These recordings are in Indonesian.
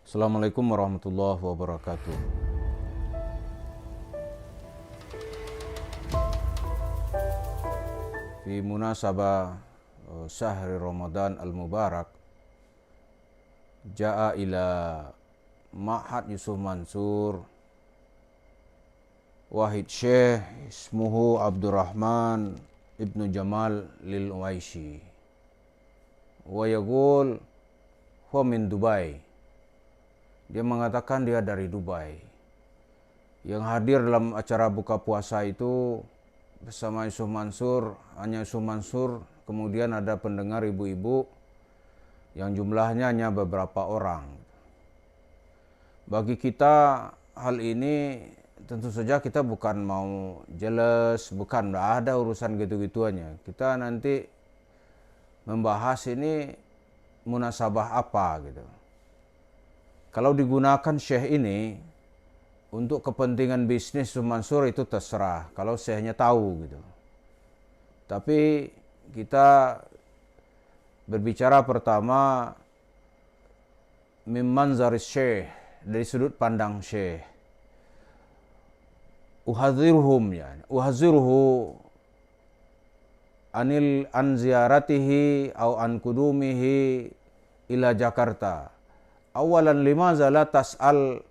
Assalamualaikum warahmatullahi wabarakatuh. Fi munasabah syahri Ramadan al-Mubarak, ja'a ila Ma'had Yusuf Mansur wahid syekh ismuhu Abdurrahman ibnu Jamal lil-Uwaisi wa yaqul huwa min Dubai. Dia mengatakan dia dari Dubai. Yang hadir dalam acara buka puasa itu bersama Yusuf Mansur, hanya Yusuf Mansur, kemudian ada pendengar ibu-ibu yang jumlahnya hanya beberapa orang. Bagi kita hal ini tentu saja kita bukan mau jealous, bukan, tidak ada urusan gitu-gituannya. Kita nanti membahas ini munasabah apa gitu. Kalau digunakan syekh ini untuk kepentingan bisnis Yusuf Mansur itu terserah, kalau syekhnya tahu gitu. Tapi kita berbicara pertama min manzaris syekh, dari sudut pandang syekh. Uhadhiruhu an ziyaratihi au an kudumihi ila Jakarta. Awalan limaza la tas'al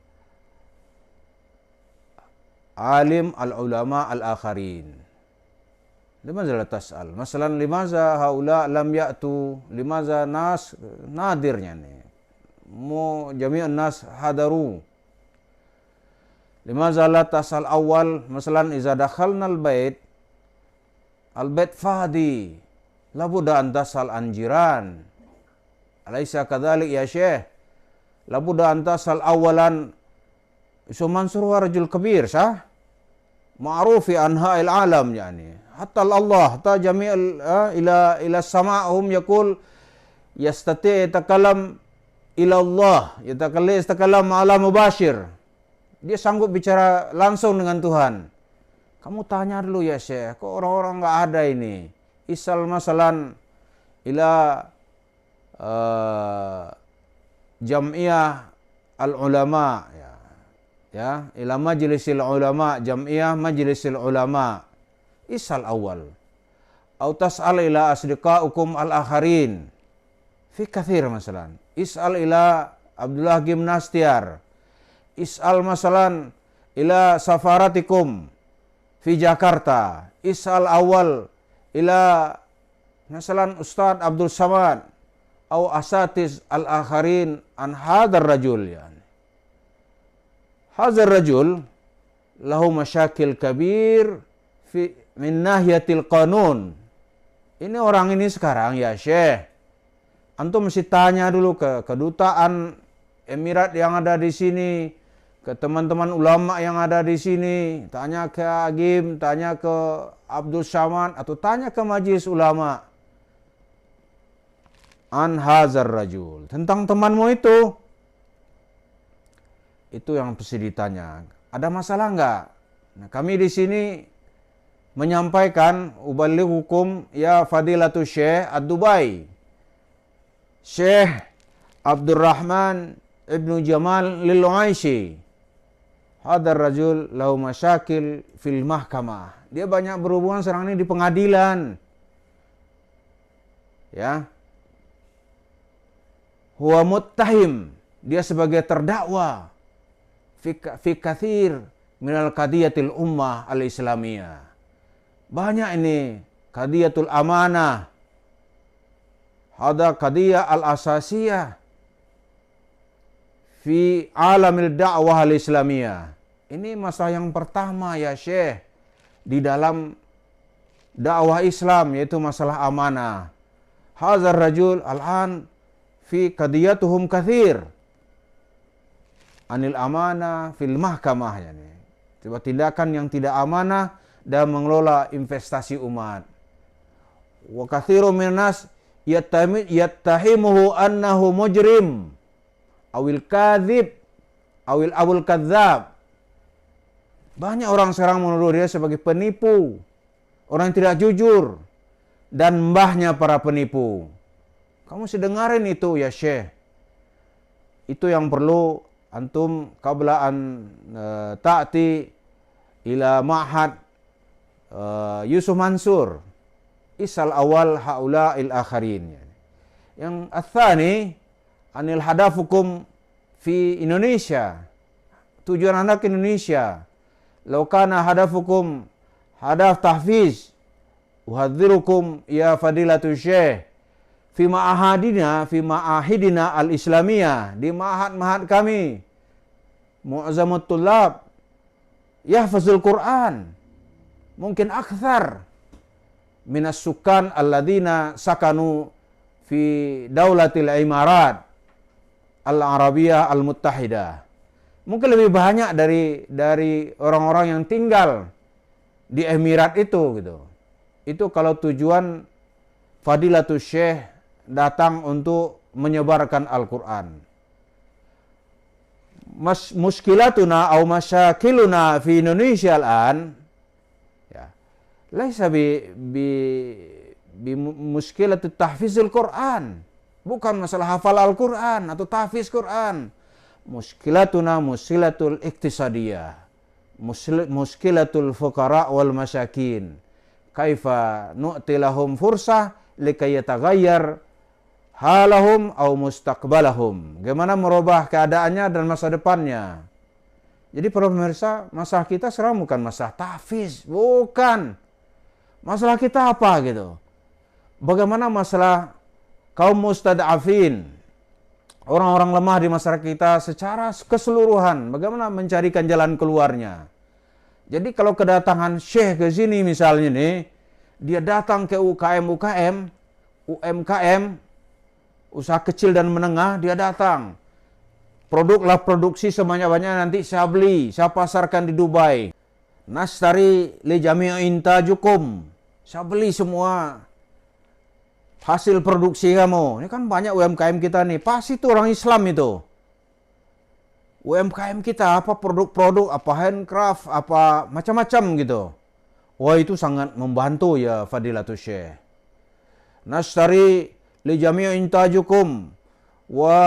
alim al-ulama al-akharin. Limaza la tas'al? Masalan limaza haula lam ya'tu, limaza nas nadirnya nih. Jami'an nas hadaru. Limaza la tas'al awal, masalan iza dakhalna al-bait fadi. Labuda an tas'al anjiran. Alaysa kadzalik ya syekh? Labuda antasal awalan. Yusuf Mansur wa rajul kabir sah ma'rufi anha'il alam yani hatta Allah ta jami'al ila sama'hum yaqul yastati yatakalam ila Allah yatakalam ala mubashir. Dia sanggup bicara langsung dengan Tuhan. Kamu tanya dulu ya Syekh, kok orang-orang enggak ada ini? Isal masalan ila Jam'iyah al-ulama ya ila majlisil ulama, jam'iyah majlisil ulama, isal awal au tas'al ila asdiqaukum al-akharin fi kathir masalan is'al ila Abdullah Gimnastiar, is'al masalan ila safaratikum fi Jakarta, is'al awal ila masalan Ustaz Abdul Samad au asatiz al-akharin an hadar rajul yani. Hadar rajul lahu masyakil kabir fi min nahiyatil qanun. Ini orang ini sekarang ya Syekh, antum mesti tanya dulu ke kedutaan Emirat yang ada di sini, ke teman-teman ulama yang ada di sini, tanya ke Agim, tanya ke Abdul Samad, atau tanya ke majelis ulama. An hazar rajul, tentang temanmu itu yang mesti ditanya. Ada masalah enggak? Nah, kami di sini menyampaikan ubalighukum ya fadilatu Syekh ad-Dubai, Syekh Abdurrahman ibnu Jamal lil-Uwaisi. Hadar rajul lahu masyakil fil mahkamah. Dia banyak berhubungan sekarang ini di pengadilan. Ya. Huwa muttahim, dia sebagai terdakwa fi kathir minal qadiyatil ummah al-islamiyah. Banyak ini qadiyatul amanah, hada qadiyah al-asasiyah fi alamil da'wah al-islamiyah. Ini masalah yang pertama ya Syekh di dalam dakwah Islam, yaitu masalah amanah. Hazar rajul al-an fi qadiyatuhum kathir anil amanah fil mahkamah yani. Coba tindakan yang tidak amanah dan mengelola investasi umat. Wa katsirun minas yattahimuhu annahu mujrim awil kadzib awil abul kadzab. Banyak orang sekarang menuduh dia sebagai penipu, orang yang tidak jujur, dan mbahnya para penipu. Kamu sedengarin itu ya Syekh. itu yang perlu antum qabla an ta'ti ila ma'had Yusuf Mansur isal awal haula il akharin. Yang atsani anil hadafukum fi Indonesia. Tujuan anda ke Indonesia. Law kana hadafukum hadaf tahfiz uhadzirukum ya fadilatu syekh fi ma'ahidina al-islamiyah, di ma'had-ma'had kami mu'azzamut tullab yahfazul Quran mungkin akthar minas sukan alladzina sakanu fi daulatil Imarat al-Arabiyah al-Muttahidah. Mungkin lebih banyak dari orang-orang yang tinggal di Emirat itu gitu. Itu kalau tujuan Fadilatul Syekh datang untuk menyebarkan Al-Qur'an. Muskilatuna au masyakiluna fi Indonesia al-an ya. Laisa bi muskilatut tahfizul Qur'an. Bukan masalah hafal Al-Qur'an atau tahfiz Qur'an. Muskilatuna muskilatul iktisadiyah. Muskilatul fuqara wal masyakin. Kaifa nu'ti lahum fursah likay yataghayyar halahum au mustaqbalahum. Bagaimana merubah keadaannya dan masa depannya. Jadi para pemirsa, masalah kita sekarang bukan masalah tahfiz, bukan. Masalah kita apa gitu? Bagaimana masalah kaum mustad'afin, orang-orang lemah di masyarakat kita secara keseluruhan, bagaimana mencarikan jalan keluarnya. Jadi kalau kedatangan Syekh ke sini misalnya nih, dia datang ke UMKM, usaha kecil dan menengah, dia datang. Produklah produksi sebanyak-banyaknya nanti saya beli, saya pasarkan di Dubai. Nastari li jami'i intajukum. Saya beli semua hasil produksi kamu. Ini kan banyak UMKM kita nih, pasti itu orang Islam itu. UMKM kita apa produk-produk, apa handcraft, apa macam-macam gitu. Wah, itu sangat membantu ya Fadilatul Syekh. Nastari li jami'i intajukum wa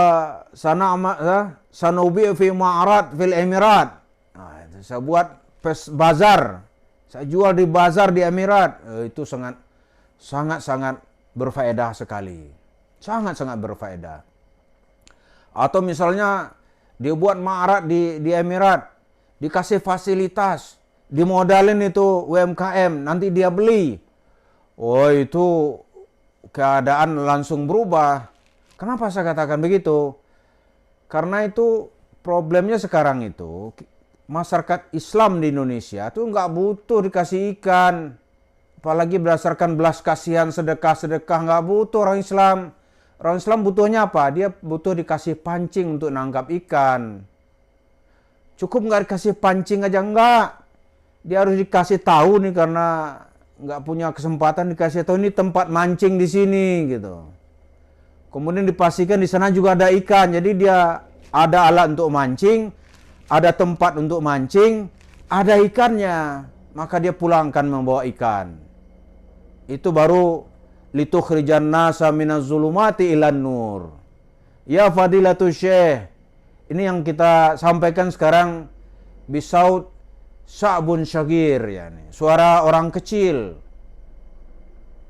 sanubi fi ma'arad fil Emirat. Nah, itu saya buat bazar. Saya jual di bazar di Emirat. Itu sangat berfaedah sekali. Sangat berfaedah. Atau misalnya dia buat ma'arad di Emirat, dikasih fasilitas, dimodalin itu UMKM, nanti dia beli. Oh, itu keadaan langsung berubah. Kenapa saya katakan begitu? Karena itu problemnya sekarang itu masyarakat Islam di Indonesia tuh nggak butuh dikasih ikan, apalagi berdasarkan belas kasihan sedekah nggak butuh orang Islam. Orang Islam butuhnya apa? Dia butuh dikasih pancing untuk nangkap ikan. Cukup nggak dikasih pancing aja enggak. Dia harus dikasih tahu nih karena nggak punya kesempatan dikasih tahu ini tempat mancing di sini gitu. Kemudian dipastikan di sana juga ada ikan. Jadi dia ada alat untuk mancing, ada tempat untuk mancing, ada ikannya. Maka dia pulangkan membawa ikan. Itu baru litukhrijan nasa minaz zulumati ilan nur. Ya Fadilatul Syekh, ini yang kita sampaikan sekarang bisaut sa'bun syagir, yani suara orang kecil.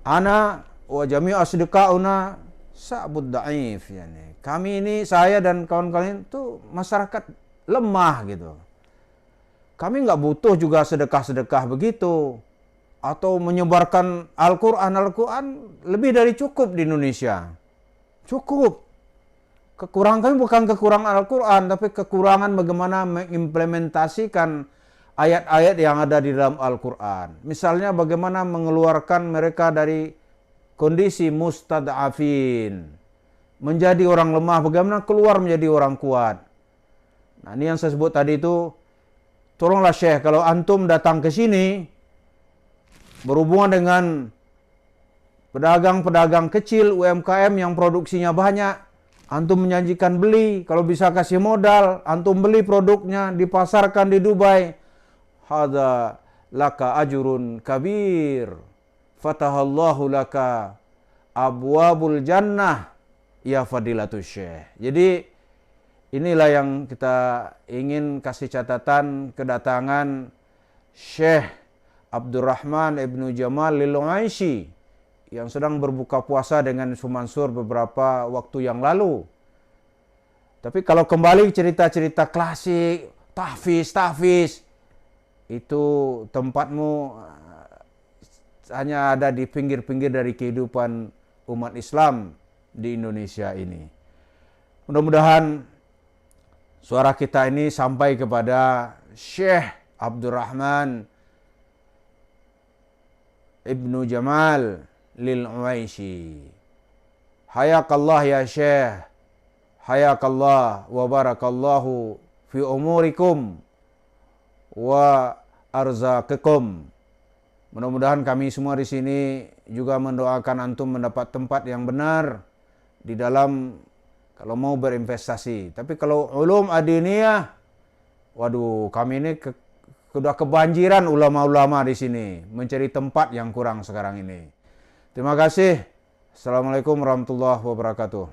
Ana wa jami'u asdiqauna sa'bud da'if, yani kami ini, saya dan kawan-kawan itu masyarakat lemah gitu. Kami nggak butuh juga sedekah-sedekah begitu. Atau menyebarkan Al-Quran lebih dari cukup di Indonesia. Cukup. Kekurangan kami bukan kekurangan Al-Quran, tapi kekurangan bagaimana mengimplementasikan ayat-ayat yang ada di dalam Al-Quran. Misalnya bagaimana mengeluarkan mereka dari kondisi mustad'afin. Menjadi orang lemah, bagaimana keluar menjadi orang kuat. Nah, ini yang saya sebut tadi itu, tolonglah Syekh, kalau antum datang ke sini, berhubungan dengan pedagang-pedagang kecil, UMKM yang produksinya banyak, antum menjanjikan beli, kalau bisa kasih modal, antum beli produknya, dipasarkan di Dubai. Hadza laka ajrun kabir. Fatahallahu laka abwabul jannah ya Fadilatul Syekh. Jadi inilah yang kita ingin kasih catatan kedatangan Syekh Abdurrahman Ibnu Jamal Lil-Uwaisi yang sedang berbuka puasa dengan Sumansur beberapa waktu yang lalu. Tapi kalau kembali cerita-cerita klasik, tahfiz, itu tempatmu hanya ada di pinggir-pinggir dari kehidupan umat Islam di Indonesia ini. Mudah-mudahan suara kita ini sampai kepada Syekh Abdurrahman Ibnu Jamal Lil-Uwaisi. Hayakallah ya Syekh. Hayakallah wa barakallahu fi umurikum wa arzaqakum. Mudah-mudahan kami semua di sini juga mendoakan antum mendapat tempat yang benar di dalam kalau mau berinvestasi. Tapi kalau ulum adiniyah, waduh, kami ini sudah kebanjiran ulama-ulama di sini mencari tempat yang kurang sekarang ini. Terima kasih. Assalamualaikum warahmatullahi wabarakatuh.